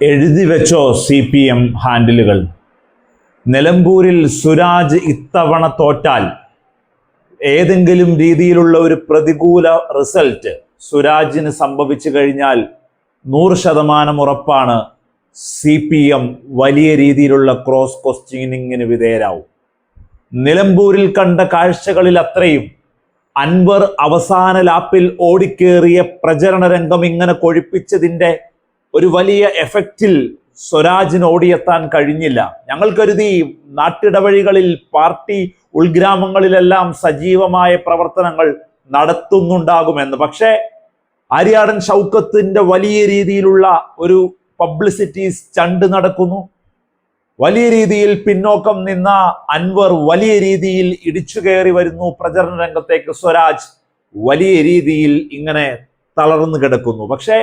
എഴുതി വെച്ചോ CPM ഹാൻഡിലുകൾ. നിലമ്പൂരിൽ സുരാജ് ഇത്തവണ തോറ്റാൽ ഏതെങ്കിലും രീതിയിലുള്ള ഒരു പ്രതികൂല റിസൾട്ട് സുരാജിന് സംഭവിച്ചു കഴിഞ്ഞാൽ 100% ഉറപ്പാണ് CPM വലിയ രീതിയിലുള്ള ക്രോസ് ക്വസ്റ്റ്യനിങ്ങിന് വിധേയരാവും. നിലമ്പൂരിൽ കണ്ട കാഴ്ചകളിൽ അത്രയും അൻവർ അവസാന ലാപ്പിൽ ഓടിക്കേറിയ പ്രചരണ രംഗം ഇങ്ങനെ കൊഴിപ്പിച്ചതിൻ്റെ ഒരു വലിയ എഫക്റ്റിൽ സ്വരാജിന് ഓടിയെത്താൻ കഴിഞ്ഞില്ല. ഞങ്ങൾ കരുതി നാട്ടിടവഴികളിൽ പാർട്ടി ഉൾഗ്രാമങ്ങളിലെല്ലാം സജീവമായ പ്രവർത്തനങ്ങൾ നടത്തുന്നുണ്ടാകുമെന്ന്. പക്ഷേ ആര്യാടൻ ഷൗക്കത്തിന്റെ വലിയ രീതിയിലുള്ള ഒരു പബ്ലിസിറ്റി സ്റ്റണ്ട് നടക്കുന്നു. വലിയ രീതിയിൽ പിന്നോക്കം നിന്ന അൻവർ വലിയ രീതിയിൽ ഇടിച്ചു കയറി വരുന്നു പ്രചരണ രംഗത്തേക്ക്. സ്വരാജ് വലിയ രീതിയിൽ ഇങ്ങനെ തളർന്നു കിടക്കുന്നു. പക്ഷേ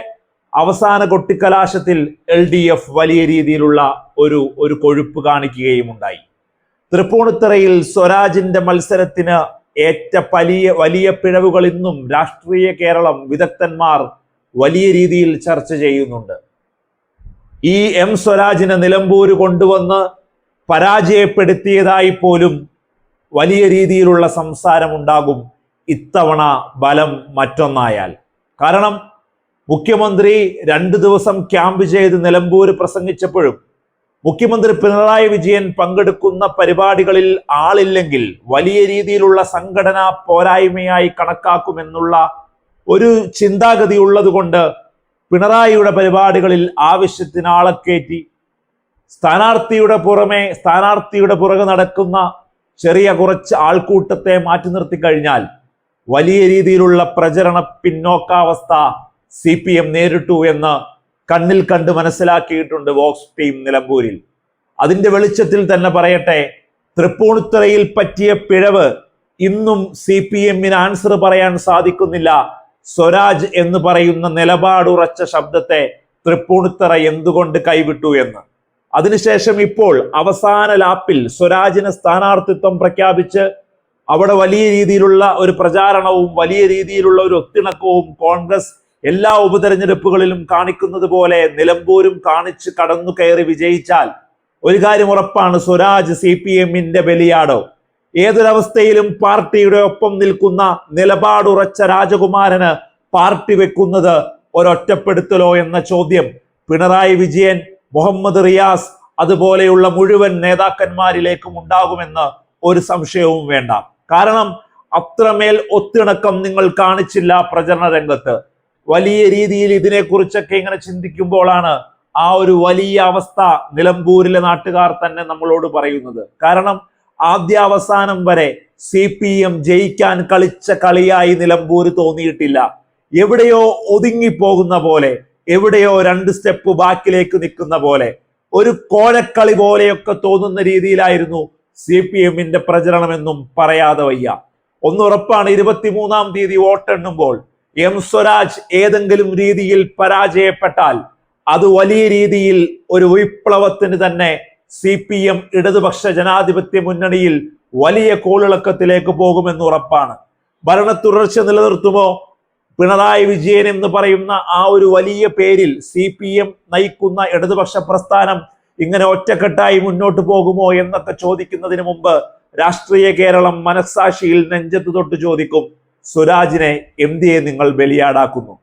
അവസാന കൊട്ടിക്കലാശത്തിൽ LDF വലിയ രീതിയിലുള്ള ഒരു കൊഴുപ്പ് കാണിക്കുകയും ഉണ്ടായി. തൃപ്പൂണിത്തുറയിൽ സ്വരാജിന്റെ മത്സരത്തിന് ഏറ്റ വലിയ പിഴവുകൾ ഇന്നും രാഷ്ട്രീയ കേരളം വിദഗ്ധന്മാർ വലിയ രീതിയിൽ ചർച്ച ചെയ്യുന്നുണ്ട്. ഈ സ്വരാജിനെ നിലമ്പൂര് കൊണ്ടുവന്ന് പരാജയപ്പെടുത്തിയതായി പോലും വലിയ രീതിയിലുള്ള സംസാരമുണ്ടാകും ഇത്തവണ ബലം മറ്റൊന്നായാൽ. കാരണം മുഖ്യമന്ത്രി 2 ദിവസം ക്യാമ്പ് ചെയ്ത് നിലമ്പൂര് പ്രസംഗിച്ചപ്പോഴും മുഖ്യമന്ത്രി പിണറായി വിജയൻ പങ്കെടുക്കുന്ന പരിപാടികളിൽ ആളില്ലെങ്കിൽ വലിയ രീതിയിലുള്ള സംഘടനാ പോരായ്മയായി കണക്കാക്കുമെന്നുള്ള ഒരു ചിന്താഗതി ഉള്ളത് കൊണ്ട് പിണറായിയുടെ പരിപാടികളിൽ ആവശ്യത്തിന് ആളെ കയറ്റി സ്ഥാനാർത്ഥിയുടെ പുറകെ നടക്കുന്ന ചെറിയ കുറച്ച് ആൾക്കൂട്ടത്തെ മാറ്റി നിർത്തി കഴിഞ്ഞാൽ വലിയ രീതിയിലുള്ള പ്രചരണ പിന്നോക്കാവസ്ഥ CPM നേരിട്ടു എന്ന് കണ്ണിൽ കണ്ട് മനസ്സിലാക്കിയിട്ടുണ്ട് വോക്സ് ടീം നിലമ്പൂരിൽ. അതിന്റെ വെളിച്ചത്തിൽ തന്നെ പറയട്ടെ, തൃപ്പൂണിത്തുറയിൽ പറ്റിയ പിഴവ് ഇന്നും CPM-ന് ആൻസർ പറയാൻ സാധിക്കുന്നില്ല. സ്വരാജ് എന്ന് പറയുന്ന നിലപാടുറച്ച ശബ്ദത്തെ തൃപ്പൂണിത്തുറ എന്തുകൊണ്ട് കൈവിട്ടു എന്ന്. അതിനുശേഷം ഇപ്പോൾ അവസാന ലാപ്പിൽ സ്വരാജിന് സ്ഥാനാർത്ഥിത്വം പ്രഖ്യാപിച്ച് അവിടെ വലിയ രീതിയിലുള്ള ഒരു പ്രചാരണവും വലിയ രീതിയിലുള്ള ഒരു ഒത്തിണക്കവും കോൺഗ്രസ് എല്ലാ ഉപതെരഞ്ഞെടുപ്പുകളിലും കാണിക്കുന്നത് പോലെ നിലമ്പൂരും കാണിച്ച് കടന്നു കയറി വിജയിച്ചാൽ ഒരു കാര്യം ഉറപ്പാണ്, സ്വരാജ് CPM-ന്റെ ബലിയാടോ. ഏതൊരവസ്ഥയിലും പാർട്ടിയുടെ ഒപ്പം നിൽക്കുന്ന നിലപാടുറച്ച രാജകുമാരന് പാർട്ടി വെക്കുന്നത് ഒരൊറ്റപ്പെടുത്തലോ എന്ന ചോദ്യം പിണറായി വിജയൻ, മുഹമ്മദ് റിയാസ് അതുപോലെയുള്ള മുഴുവൻ നേതാക്കന്മാരിലേക്കും ഉണ്ടാകുമെന്ന് ഒരു സംശയവും വേണ്ട. കാരണം അത്രമേൽ ഒത്തിണക്കം നിങ്ങൾ കാണിച്ചില്ല പ്രചരണ രംഗത്ത്. വലിയ രീതിയിൽ ഇതിനെക്കുറിച്ചൊക്കെ ഇങ്ങനെ ചിന്തിക്കുമ്പോഴാണ് ആ ഒരു വലിയ അവസ്ഥ നിലമ്പൂരിലെ നാട്ടുകാർ തന്നെ നമ്മളോട് പറയുന്നത്. കാരണം ആദ്യാവസാനം വരെ CPM ജയിക്കാൻ കളിച്ച കളിയായി നിലമ്പൂര് തോന്നിയിട്ടില്ല. എവിടെയോ ഒതുങ്ങിപ്പോകുന്ന പോലെ, എവിടെയോ 2 സ്റ്റെപ്പ് ബാക്കിലേക്ക് നിൽക്കുന്ന പോലെ, ഒരു കോഴക്കളി പോലെയൊക്കെ തോന്നുന്ന രീതിയിലായിരുന്നു CPM-ന്റെ പ്രചരണമെന്നും പറയാതെ വയ്യ. ഒന്നുറപ്പാണ്, 23-ാം തീയതി വോട്ടെണ്ണുമ്പോൾ സ്വരാജ് ഏതെങ്കിലും രീതിയിൽ പരാജയപ്പെട്ടാൽ അത് വലിയ രീതിയിൽ ഒരു വിപ്ലവത്തിന് തന്നെ CPM ഇടതുപക്ഷ ജനാധിപത്യ മുന്നണിയിൽ വലിയ കോളിളക്കത്തിലേക്ക് പോകുമെന്ന് ഉറപ്പാണ്. ഭരണ തുടർച്ച നിലനിർത്തുമോ പിണറായി വിജയൻ എന്ന് പറയുന്ന ആ ഒരു വലിയ പേരിൽ CPM നയിക്കുന്ന ഇടതുപക്ഷ പ്രസ്ഥാനം ഇങ്ങനെ ഒറ്റക്കെട്ടായി മുന്നോട്ട് പോകുമോ എന്നൊക്കെ ചോദിക്കുന്നതിന് മുമ്പ് രാഷ്ട്രീയ കേരളം മനസ്സാക്ഷിയിൽ നെഞ്ചത്ത് തൊട്ട് ചോദിക്കും, സ്വരാജിനെ എന്തിയെ നിങ്ങൾ ബലിയാടാക്കുന്നു?